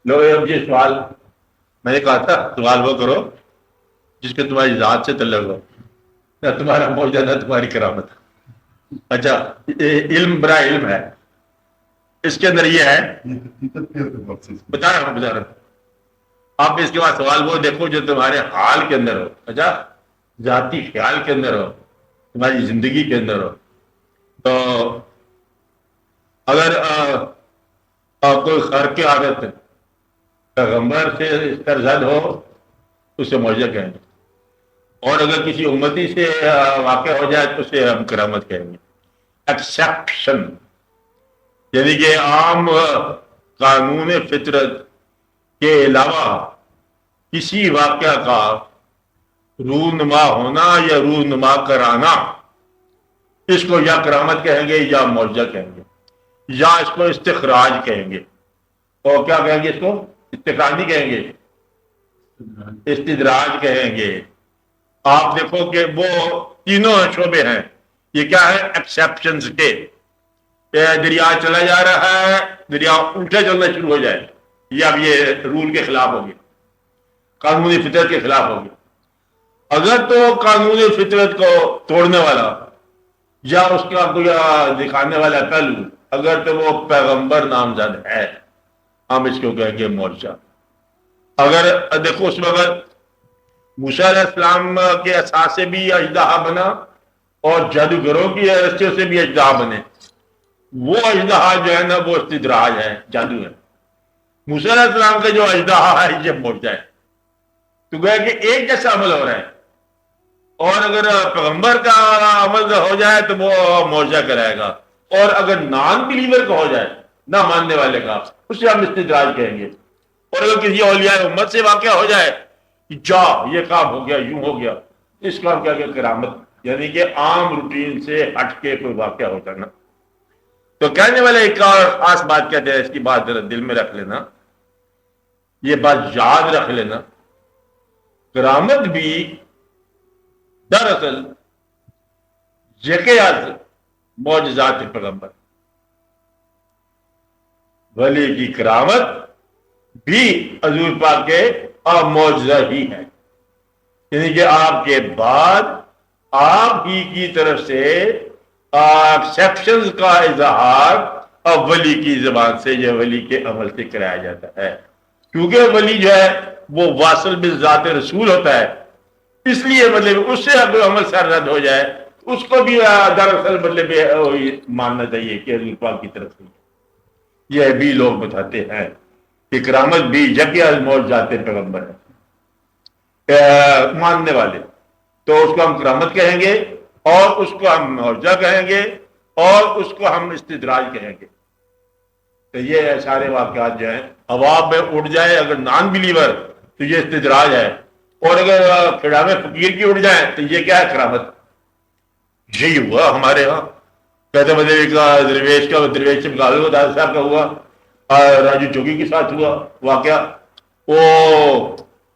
لو اب یہ سوال میں نے کہا تھا، سوال وہ کرو جس کے تمہاری ذات سے تعلق ہو، نہ تمہارا معجزہ نہ تمہاری کرامت۔ اچھا، علم برا علم ہے، اس کے اندر یہ ہے، بتا رہا ہوں آپ اس کے بعد سوال وہ دیکھو جو تمہارے حال کے اندر ہو، اچھا ذاتی خیال کے اندر ہو، تمہاری زندگی کے اندر ہو۔ تو اگر کوئی خرق عادت پیغمبر سے سرزد ہو اسے معجزہ کہیں گے، اور اگر کسی امتی سے واقع ہو جائے تو اسے ہم کرامت کہیں گے۔ ایکسیپشن یعنی کہ عام قانون فطرت کے علاوہ کسی واقعہ کا رونما ہونا یا رونما کرانا، اس کو یا کرامت کہیں گے یا معجزہ کہیں گے، یا اس کو استخراج کہیں گے۔ اور کیا کہیں گے؟ اس کو استخراج نہیں کہیں گے، استدراج کہیں گے۔ آپ دیکھو کہ وہ تینوں شعبے ہیں، یہ کیا ہے؟ ایکسیپشنز کے۔ دریا چلا جا رہا ہے، دریا الٹے چلنا شروع ہو جائے، یہ اب یہ رول کے خلاف ہوگی، قانونی فطرت کے خلاف ہوگی۔ اگر تو قانونی فطرت کو توڑنے والا یا اس کا کوئی دکھانے والا پہلو اگر تو وہ پیغمبر نامزد ہے، ہم اس کو کہیں گے معجزہ۔ اگر دیکھو اس وقت موسیٰ علیہ السلام کے اثاث سے بھی اژدہا بنا اور جادوگروں کی رستوں سے بھی اژدہا بنے، وہ اژدہا جو ہے نا وہ استدراج ہے، جادو ہے۔ موسیٰ علیہ السلام کا جو اژدہا ہے یہ معجزہ ہے۔ تو گویا کہ ایک جیسا عمل ہو رہا ہے، اور اگر پیغمبر کا عمل ہو جائے تو وہ معجزہ کرائے گا، اور اگر نان بلیور کا ہو جائے، نہ ماننے والے کا، اسے ہم استدراج کہیں گے۔ اور اگر کسی اولیاء امت سے واقعہ ہو جائے جا یہ کام ہو گیا، یوں ہو گیا، اس کا ہم کیا کہ کرامت، یعنی کہ عام روٹین سے ہٹ کے کوئی واقعہ ہو جانا۔ تو کہنے والے ایک اور خاص بات کہتے ہیں، اس کی بات ذرا دل میں رکھ لینا، یہ بات یاد رکھ لینا، کرامت بھی دراصل یکے از معجزات پیغمبر، ولی کی کرامت بھی حضور پاک کے معجزہ ہی ہے، یعنی کہ آپ کے بعد آپ ہی کی طرف سے ایکسیپشنز کا اظہار اب ولی کی زبان سے یا ولی کے عمل سے کرایا جاتا ہے، کیونکہ ولی جو ہے وہ واصل بالذات رسول ہوتا ہے، اس لیے مطلب اس سے اگر عمل سرزد ہو جائے اس کو بھی دراصل مطلب ماننا چاہیے کہ حضور پاک کی طرف سے۔ یہ بھی لوگ بتاتے ہیں کہ کرامت بھی یکے از معجزات پیغمبر ہے، ماننے والے تو اس کو ہم کرامت کہیں گے، اور اس کو ہم معجزہ کہیں گے، اور اس کو ہم استدراج کہیں گے۔ تو یہ سارے واقعات جو ہیں ہوا میں اڑ جائے اگر نان بلیور تو یہ استدراج ہے، اور اگر کھڑا میں فقیر کی اڑ جائے تو یہ کیا ہے؟ کرامت۔ یہی ہوا ہمارے ہاں، کہتے مطلب درویش سے مقابلہ دادا صاحب کا ہوا، راجو جوگی کے ساتھ ہوا واقعہ، وہ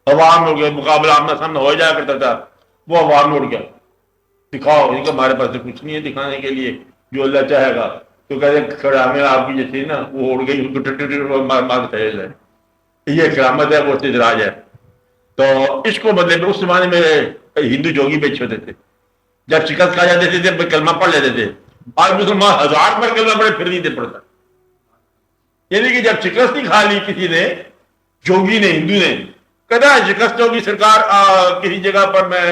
عوام ہو گیا، مقابلہ آمنا سامنا ہو جایا کرتا تھا، وہ عوام میں اڑ گیا، دکھاؤ کہ ہمارے پاس تو کچھ نہیں ہے دکھانے کے لیے، جو اللہ چاہے گا۔ تو کہتے کھڑا میں آپ کی جیسی نا وہ اڑ گئی، مار سہیل ہے، یہ کرامت ہے، وہ استدراج ہے۔ تو اس کو مطلب اس زمانے میں ہندو جوگی بیچ ہوتے تھے، جب شکست کھا جاتے تھے کلمہ پڑھ لیتے تھے، آج مسلمان 1000 پر کلمہ پڑھے پھر نہیں دے پڑتا، یعنی کہ جب شکست نہیں کھا لی کسی نے، جوگی نے، ہندو نے، کہتا ہے شکست ہوگی سرکار، کسی جگہ پر میں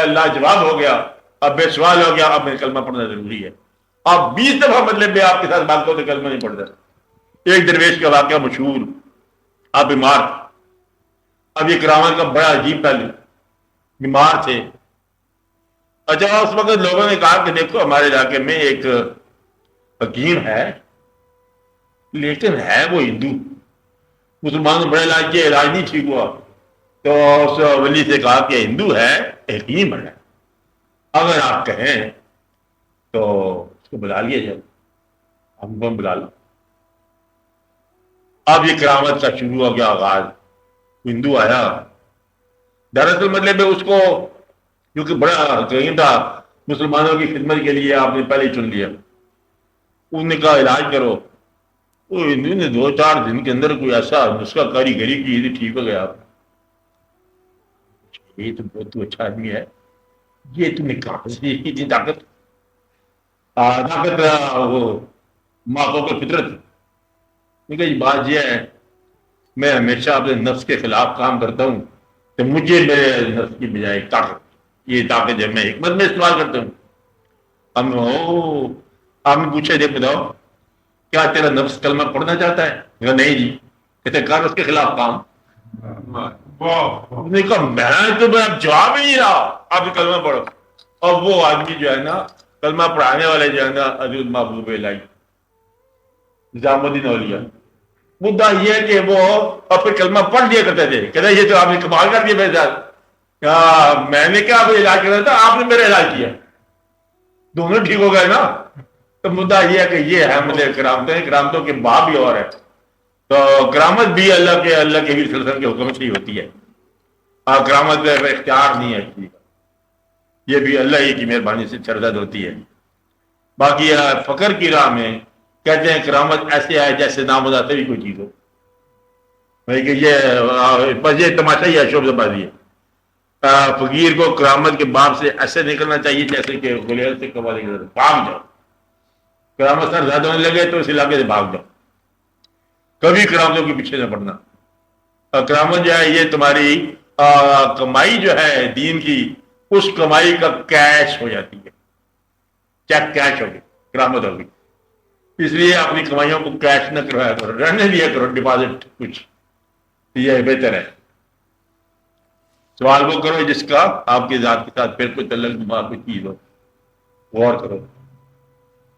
لاجواب ہو گیا، اب بے سوال ہو گیا، اب میں کلمہ پڑھنا ضروری ہے۔ آپ 20 دفعہ مطلب میں آپ کے ساتھ بات کرو تو کلمہ نہیں پڑھتا۔ ایک درویش کا واقعہ مشہور، آپ بیمار، اب یہ کرامت کا بڑا عجیب پہلو، بیمار تھے۔ اچھا اس وقت لوگوں نے کہا کہ دیکھو ہمارے علاقے میں ایک حکیم ہے، لیکن ہے وہ ہندو، مسلمانوں نے بڑے علاج کیا، علاج نہیں ٹھیک ہوا، تو اس ولی سے کہا کہ ہندو ہے، حکیم ہے، اگر آپ کہیں تو اس کو بلا لیا جائے، ہم کو بلا لو۔ اب یہ کرامت کا شروع ہو گیا آغاز، ہندو آیا، دراصل مطلب اس کو کیونکہ بڑا حکیم تھا، مسلمانوں کی خدمت کے لیے آپ نے پہلے ہی چن لیا، انہوں نے کہا علاج کرو، وہ ہندو نے 2-4 دن کے اندر کوئی ایسا نسخہ کاریگری کی تھی، ٹھیک ہو گیا آپ، یہ تو بہت اچھا آدمی ہے، یہ تم نے کہاں سے اتنی طاقت؟ طاقت وہ ماں کو فطرت. میں کہا بات یہ ہے، میں ہمیشہ اپنے نفس کے خلاف کام کرتا ہوں، تو مجھے میرے نفس کی بجائے طاقت، یہ طاقت جب میں حکمت میں استعمال کرتا ہوں. آپ نے پوچھا دے بتاؤ کیا تیرا نفس کلمہ پڑھنا چاہتا ہے؟ کہا نہیں جی. کہتے کر اس کے خلاف کام. نے کہا میں تو میں اب جواب ہی نہیں رہا، آپ کلمہ پڑھو. اور وہ آدمی جو ہے نا، کلمہ پڑھانے والے جو ہے نا، عزیز محبوب الہی نظام الدین اولیاء، مدعا یہ ہے کہ وہ اپنے کلمہ پڑھ لیا کرتے تھے. کہتے یہ تو آپ نے کمال کر دیا میرے ساتھ. میں نے کیا علاج کرنا تھا، آپ نے میرا علاج کیا، دونوں ٹھیک ہو گئے نا. تو مدعا یہ ہے کہ یہ ہے مجھے کرامتیں، کرامتوں کے باب بھی اور ہے. تو کرامت بھی اللہ کے بھی سلسلے کے حکم سے ہی ہوتی ہے. کرامت اختیار نہیں ہے کسی کا، یہ بھی اللہ ہی کی مہربانی سے سرزد ہوتی ہے. باقی فقر کی راہ میں کہتے ہیں کرامت ایسے ہے جیسے نامزد بھی کوئی چیز ہو. کہ یہ تماشا ہی ہے، شعبہ بازی ہے. فقیر کو کرامت کے باب سے ایسے نکلنا چاہیے جیسے کہ غلیل سے قوالی کی طرف بھاگ جاؤ. کرامت سر زیادہ ہونے لگے تو اس علاقے سے بھاگ جاؤ، کبھی کرامتوں کے پیچھے نہ پڑنا. کرامت جو ہے یہ تمہاری کمائی جو ہے دین کی، اس کمائی کا کیش ہو جاتی ہے، چیک کیش ہوگی، کرامت ہوگی. اس لیے اپنی کمائیوں کو کیش نہ کروایا کرو، رہنے دیا کرو ڈپازٹ کچھ، یہ بہتر ہے. سوال وہ کرو جس کا آپ کی ذات کے ساتھ پھر کوئی تعلق دماغ کی چیز ہو، غور کرو.